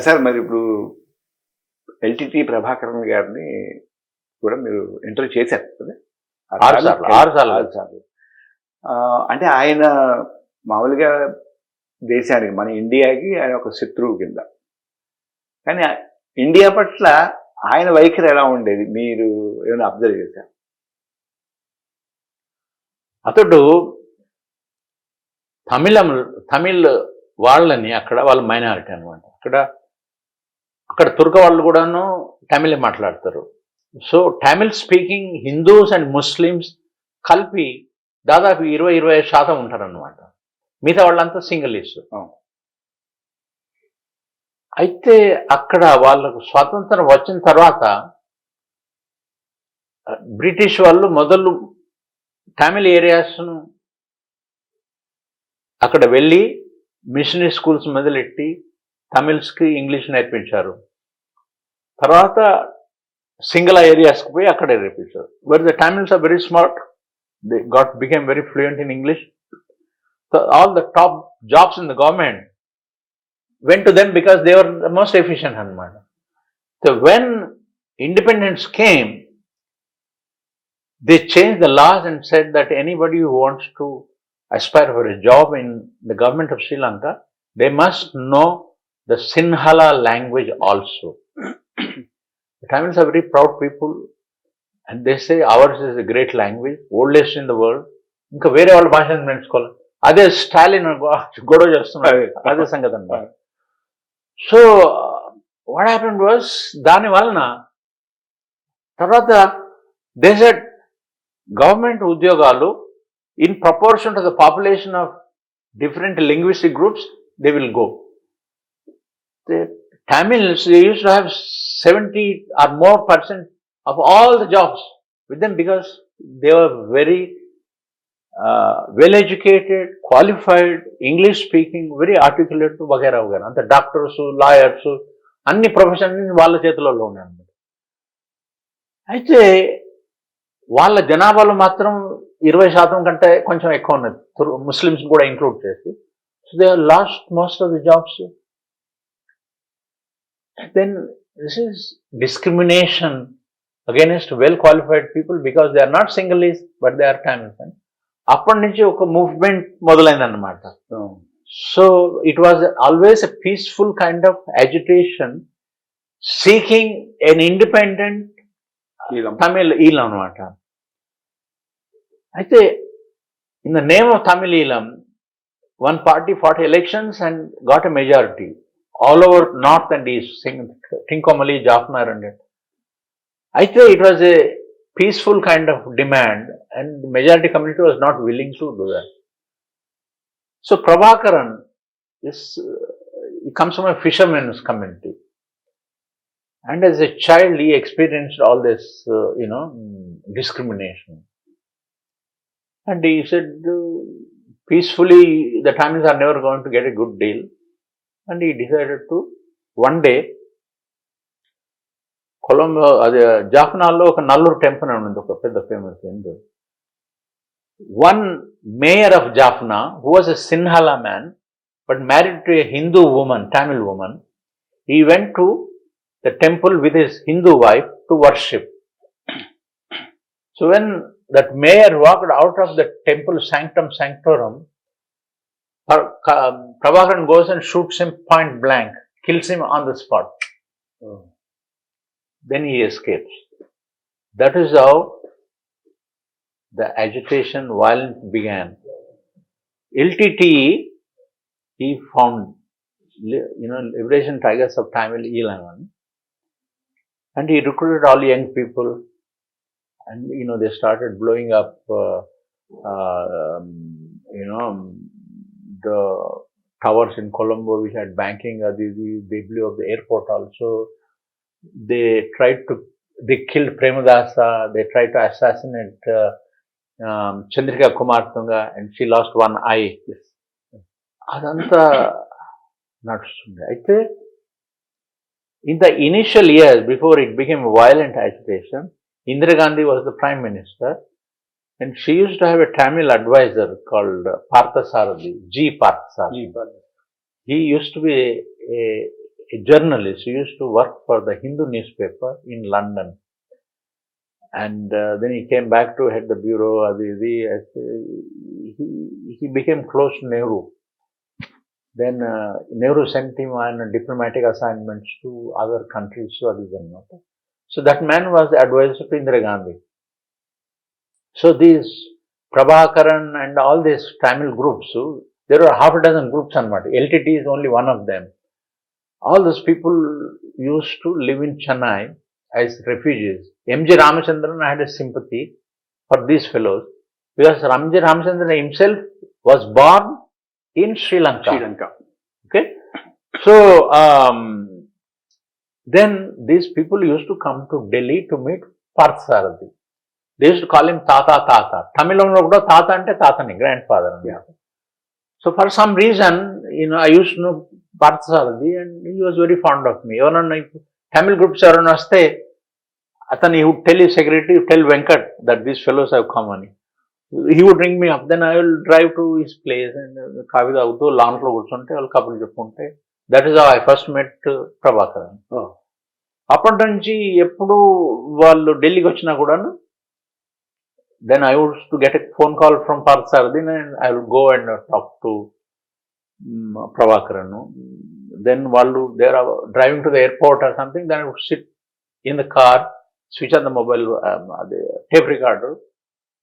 Sir మరి ఇప్పుడు LTT Prabhakaran గారిని కూడా మీరు ఇంటర్వ్యూ చేశారు కదా? 6 సార్లు. అంటే ఆయన మామూలుగా దేశానికి, మన ఇండియాకి ఆయన ఒక శత్రువు కింద. కానీ ఇండియా పట్ల ఆయన వైఖరి ఎలా ఉండేది, మీరు ఏమైనా అబ్జర్వ్ చేశారు? అతడు తమిళ్ వాళ్ళని, అక్కడ వాళ్ళ మైనారిటీ అనమాట. అక్కడ తుర్క వాళ్ళు కూడాను తమిళే మాట్లాడతారు. So Tamil speaking Hindus and Muslims కలిపి దాదాపు 20-25% ఉంటారనమాట. మిగతా వాళ్ళంతా సింగిలీస్. అయితే అక్కడ వాళ్ళకు స్వాతంత్రం వచ్చిన తర్వాత బ్రిటిష్ వాళ్ళు మొదలు తమిళ్ ఏరియాస్ను అక్కడ వెళ్ళి మిషనరీ స్కూల్స్ మొదలెట్టి తమిళ్స్కి ఇంగ్లీష్ నేర్పించారు. తర్వాత సింగళ ఏరియాస్కి పోయి అక్కడ నేర్పించారు. But the Tamils are very smart. They became very fluent in English. So all the top jobs in the government went to them because they were the most efficient anamata. So when independence came, they changed the laws and said that anybody who wants to aspire for a job in the government of Sri Lanka, they must know the Sinhala language also. The Tamils are very proud people, and they say ours is a great language, oldest in the world. Inka vere vallu bhashanu nenchukoవాలి. అదే స్టాలిన్ గొడవ చేస్తున్నారు, అదే సంగతి అన్నమాట. So what happened was, దాని వలన తర్వాత they said government ఉద్యోగాలు in proportion to the population of different linguistic groups they will go. Tamils, they used to have 70 or more % of all the jobs with them because they were very well educated, qualified, English speaking, very articulate వగేరా వగేరా. అంత doctors, lawyers, అన్ని profession వాళ్ళ చేతులలో ఉన్నాయి అన్నమాట. అయితే వాళ్ళ జనాభాలో మాత్రం 20% కంటే కొంచెం ఎక్కువ ఉన్నది, ముస్లిమ్స్ కూడా ఇంక్లూడ్ చేసి. So they last most of the jobs. Then this is discrimination against well qualified people because they are not Sinhalese but they are Tamils. అప్పటి నుంచి ఒక మూవ్మెంట్ మొదలైందన్నమాట. So it was always a peaceful kind of agitation seeking an independent Tamil Eelam అనమాట. అయితే in the name of Tamil Eelam, one party fought elections and got a majority all over north and east, Tinkomali, Jaffna and it. అయితే it was a peaceful kind of demand and the majority community was not willing to do that. So Prabhakaran he comes from a fisherman's community, and as a child he experienced all this discrimination, and he said peacefully the Tamils are never going to get a good deal, and he decided to one day Colombo, అది జాఫ్నాలో ఒక Nallur temple అని ఉంది, ఒక పెద్ద famous Hindu. One mayor of Jaffna who was a Sinhala man but married to a Hindu woman, Tamil woman. He went to the temple with his Hindu wife to worship. So when that mayor walked out of the temple sanctum sanctorum, Prabhakaran goes and shoots him point blank, kills him on the spot. Then he escapes. That is how the agitation, violence began. LTTE, he found, Liberation Tigers of Tamil Eelam, and he recruited all young people, and they started blowing up, the towers in Colombo which had banking. They blew up the airport also. They killed Premadasa. They tried to assassinate Chandrika Kumartunga, and she lost one eye. Adanta nadustundi. Aithe in the initial years before it became violent agitation, Indira Gandhi was the prime minister, and she used to have a Tamil advisor called Parthasarathi, G. Parthasarathi. He used to be a journalist who used to work for the Hindu newspaper in London. And then he came back to head the bureau. He became close to Nehru. Then Nehru sent him on diplomatic assignments to other countries. So that man was the advisor to Indira Gandhi. So these Prabhakaran and all these Tamil groups, there were half a dozen groups on what. LTT is only one of them. All those people used to live in Chennai as refugees. M.G. Ramachandran had a sympathy for these fellows because M.G. Ramachandran himself was born in Sri Lanka. Okay? So, then these people used to come to Delhi to meet Parthasarathi. They used to call him Tata. Tamilamlo kuda Tata ante Tatani, grandfather. Yeah. So for some reason, I used to know Parthasarathi and he was very fond of me. Even Tamil groups are on vaste, he would tell his secretary, tell Venkat that these fellows have come on. He would ring me up, then I will drive to his place and kavi taagutu lawn lo kurchunte all couple cheppunte. That is how I first met Prabhakaran. అప్పటి నుంచి ఎప్పుడు వాళ్ళు ఢిల్లీకి వచ్చినా కూడాను, then I used to get a phone call from Parthasarathi and I would go and talk to Prabhakaran. Then they are driving to the airport or something, then I would sit in the car, switch on the mobile tape recorder.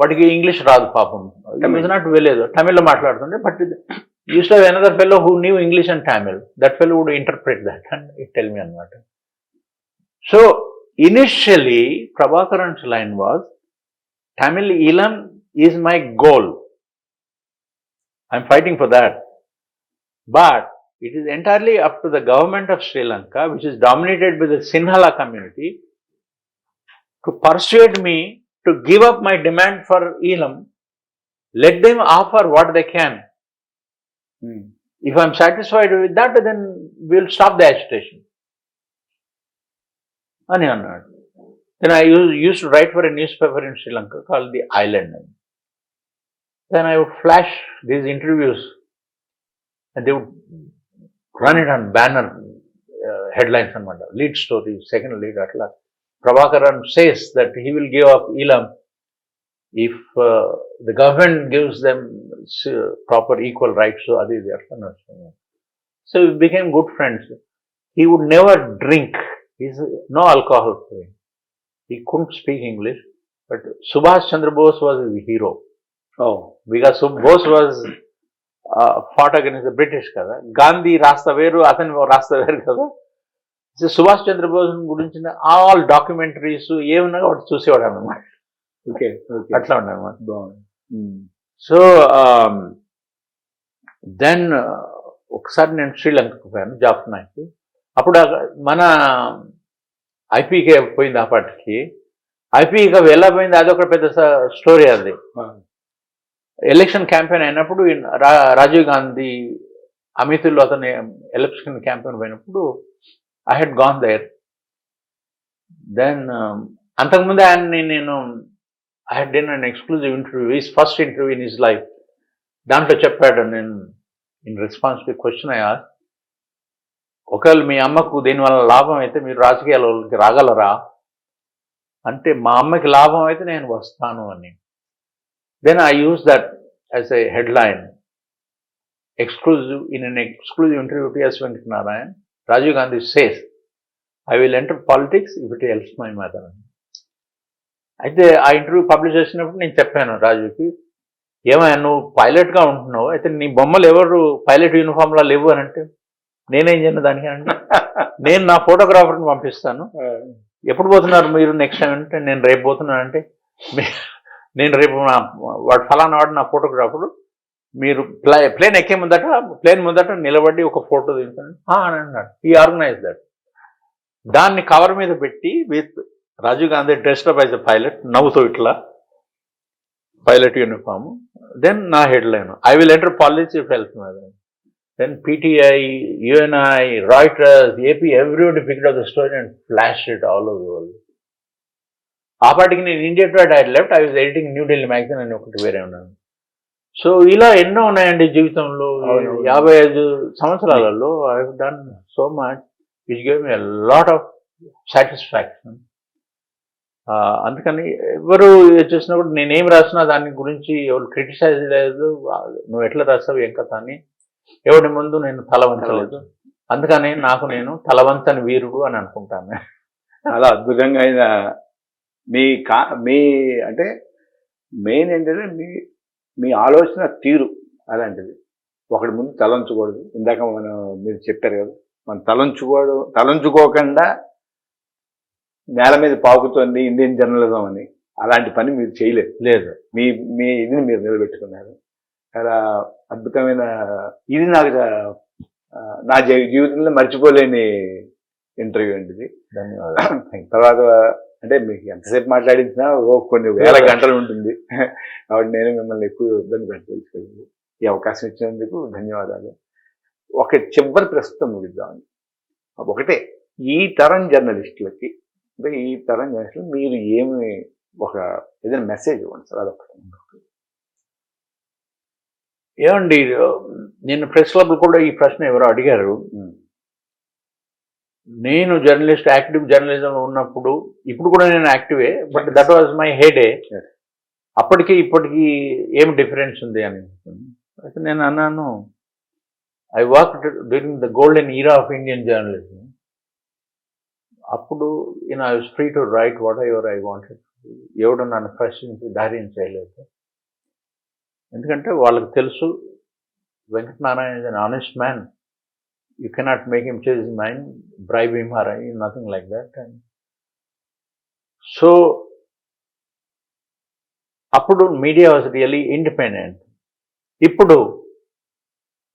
But English రాదు పాపం. He was not వెళ్ళేదు, తమిళ్లో మాట్లాడుతుండే. But used to have another fellow who knew English and Tamil. That fellow would interpret that and tell me అనమాట. So initially Prabhakaran's line was, Tamil Elam is my goal. I'm fighting for that. But it is entirely up to the government of Sri Lanka, which is dominated by the Sinhala community, to persuade me to give up my demand for Elam. Let them offer what they can. If I'm satisfied with that, then we'll stop the agitation. Then I used to write for a newspaper in Sri Lanka called The Island. Then I would flash these interviews and they would run it on banner headlines and lead stories, second lead, atla. Prabhakaran says that he will give up Elam if the government gives them proper equal rights. So we became good friends. He would never drink. He's no alcohol. He couldn't speak English, but Subhash Chandra Bose was his hero. Because Bose was fought against the British kada. Gandhi rasta veru, atani rasta veru kada. So Subhash Chandra Bose gurinchi all documentaries ఏమన్నా వాడు చూసేవాడు అన్నమాట. అట్లా ఉండన్నమాట. So then ఒకసారి నేను శ్రీలంకకు పోయాను job నాకు. అప్పుడు మన ఐపీకే పోయింది. ఆ పాటికి ఐపీకి వెళ్ళబోయింది, అదొక పెద్ద స్టోరీ. అది ఎలక్షన్ క్యాంపెయిన్ అయినప్పుడు రాజీవ్ గాంధీ అమితుల్లో అతని ఎలక్షన్ క్యాంపెయిన్ పోయినప్పుడు I had gone there. Then అంతకుముందే ఆయన్ని I had done an exclusive interview, his first interview in his life. దాంట్లో చెప్పాడు, నేను in response to question I asked, ఒకవేళ మీ అమ్మకు దీనివల్ల లాభం అయితే మీరు రాజకీయాలకి రాగలరా అంటే, మా అమ్మకి లాభం అయితే నేను వస్తాను అని. Then I used that as a headline, exclusive, in an exclusive interview to Venkat Narayan, Rajiv Gandhi says, I will enter politics if it helps my mother. అయితే ఆ ఇంటర్వ్యూ పబ్లిష్ చేసినప్పుడు నేను చెప్పాను రాజుకి, ఏమైనా నువ్వు పైలట్గా ఉంటున్నావు, అయితే నీ బొమ్మలు ఎవరు పైలట్ యూనిఫామ్లో లేవు అని అంటే, నేనేం చేయను దానికి అంటే, నేను నా ఫోటోగ్రాఫర్ని పంపిస్తాను, ఎప్పుడు పోతున్నారు మీరు నెక్స్ట్ టైం అంటే, నేను రేపు పోతున్నాను అంటే, నేను రేపు వాడు ఫలానా వాడు నా ఫోటోగ్రాఫరు, మీరు ప్లేన్ ఎక్కే ముందట ప్లేన్ ముందట నిలబడి ఒక ఫోటో తీస్తాను అని అన్నాడు. ఈ ఆర్గనైజ్ దట్. దాన్ని కవర్ మీద పెట్టి with Rajiv Gandhi dressed up as a pilot, నవ్వుతో ఇట్లా పైలట్ యూనిఫామ్. దెన్ నా headline, I will enter politics if help my mother. Then PTI, UNI, Reuters, AP, everybody picked up the story and flashed it all over the world. ఆ పాటికి నేను India today I left, I was editing New Delhi magazine అని ఒకటి వేరే ఉన్నాను. So ఇలా ఎన్నో ఉన్నాయండి జీవితంలో. 55 సంవత్సరాలలో I have done so much. Which gave me lot of satisfaction. అందుకని ఎవరు చూసినా కూడా నేనేం రాసినా దాని గురించి ఎవరు క్రిటిసైజ్ లేదు, నువ్వు ఎట్లా రాస్తావు ఏం కథ అని ఎవరి ముందు నేను తల వంచలేదు. అందుకని నాకు నేను తలవంచని వీరుడు అని అనుకుంటాను. చాలా అద్భుతంగా అయిన మీ అంటే మెయిన్ ఏంటంటే మీ ఆలోచన తీరు అలాంటిది. ఒకటి ముందు తలంచుకూడదు. ఇందాక మీరు చెప్పారు కదా, మనం తలంచుకోకుండా నేల మీద పాకుతోంది ఇండియన్ జర్నలిజం అని. అలాంటి పని మీరు చేయలేదు. లేదు, మీ ఇదిని మీరు నిలబెట్టుకున్నారు. చాలా అద్భుతమైన ఇది. నాకు నా జీవితంలో మర్చిపోలేని ఇంటర్వ్యూ అండి ఇది. ధన్యవాదాలు. తర్వాత అంటే మీకు ఎంతసేపు మాట్లాడించినా కొన్ని వేల గంటలు ఉంటుంది కాబట్టి నేను మిమ్మల్ని ఎక్కువ ఇబ్బంది పెట్టదలుచుకోలేదు. ఈ అవకాశం ఇచ్చినందుకు ధన్యవాదాలు. ఒక చివరి ప్రస్తుతం ముగిద్దామని. ఒకటే, ఈ తరం జర్నలిస్టులకి అంటే ఈ తరం జర్నలిస్టులు మీరు ఏమి ఏదైనా మెసేజ్ ఇవ్వండి సార్. అదొకటి. ఏమండి, నేను ప్రెస్ క్లబ్ కూడా ఈ ప్రశ్న ఎవరో అడిగారు. నేను యాక్టివ్ జర్నలిజంలో ఉన్నప్పుడు, ఇప్పుడు కూడా నేను యాక్టివే, but that was my head. అప్పటికి ఇప్పటికి ఏం డిఫరెన్స్ ఉంది అని అయితే నేను అన్నాను, I worked during the golden era of Indian journalism. అప్పుడు I was free to write whatever I wanted. ఎవడు నన్ను ప్రశ్నించి ధైర్యం చేయలేదు. ఎందుకంటే వాళ్ళకి తెలుసు, Venkata Narayana is an honest man. You cannot make him change his mind, bribe him or nothing like that. And so, appudu media was really independent. Ippudu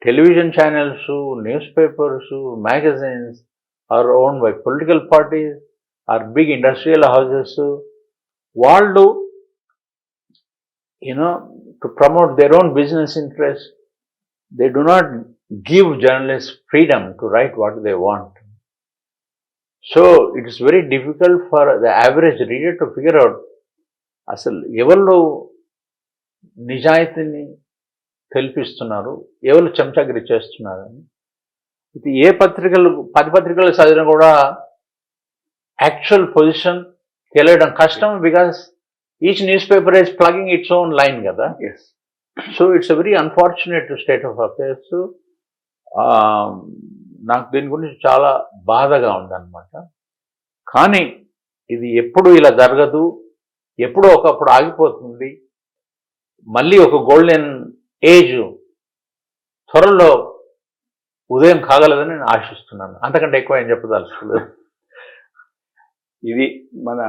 television channels, newspapers, magazines are owned by political parties or big industrial houses. Vallu, to promote their own business interests, they do not give journalists freedom to write what they want. So it is very difficult for the average reader to figure out అసలు ఎవరు నిజాయితీని తెలిపిస్తున్నారు, ఎవరు చెంచాగిరి చేస్తున్నారు అని. ఇది ఏ పత్రికలు 10 పత్రికలు చదివినా కూడా యాక్చువల్ పొజిషన్ తెలియడం కష్టం. Because each newspaper is plugging its own line కదా. So it's a very unfortunate state of affairs. నాకు దీని గురించి చాలా బాధగా ఉందన్నమాట. కానీ ఇది ఎప్పుడు ఇలా జరగదు, ఎప్పుడో ఒకప్పుడు ఆగిపోతుంది. మళ్ళీ ఒక గోల్డెన్ ఏజ్ త్వరలో ఉదయం కాగలదని నేను ఆశిస్తున్నాను. అంతకంటే ఎక్కువ ఏం చెప్పదలుచుకోలేదు. ఇది మన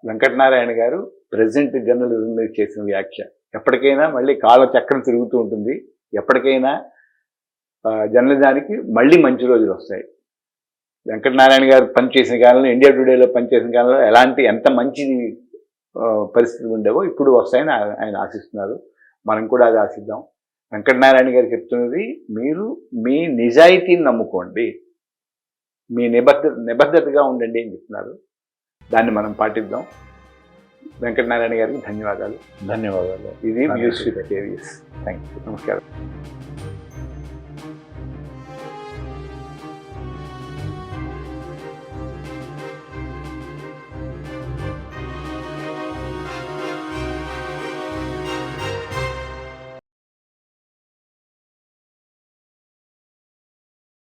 వెంకటనారాయణ గారు ప్రెసెంట్ జర్నలిజం మీద చేసిన వ్యాఖ్య. ఎప్పటికైనా మళ్ళీ కాల చక్రం తిరుగుతూ ఉంటుంది. ఎప్పటికైనా జర్నలిజానికి మళ్ళీ మంచి రోజులు వస్తాయి. వెంకటనారాయణ గారు పనిచేసిన కాలంలో, ఇండియా టుడేలో పనిచేసిన కాలంలో ఎంత మంచి పరిస్థితులు ఉండేవో ఇప్పుడు వస్తాయని ఆయన ఆశిస్తున్నారు. మనం కూడా అది ఆశిద్దాం. వెంకటనారాయణ గారు చెప్తున్నది, మీరు మీ నిజాయితీని నమ్ముకోండి, మీ నిబద్ధతగా ఉండండి అని చెప్తున్నారు. దాన్ని మనం పాటిద్దాం. వెంకటనారాయణ గారికి ధన్యవాదాలు. ధన్యవాదాలు. ఇది views with KVS. Thank you. నమస్కారం.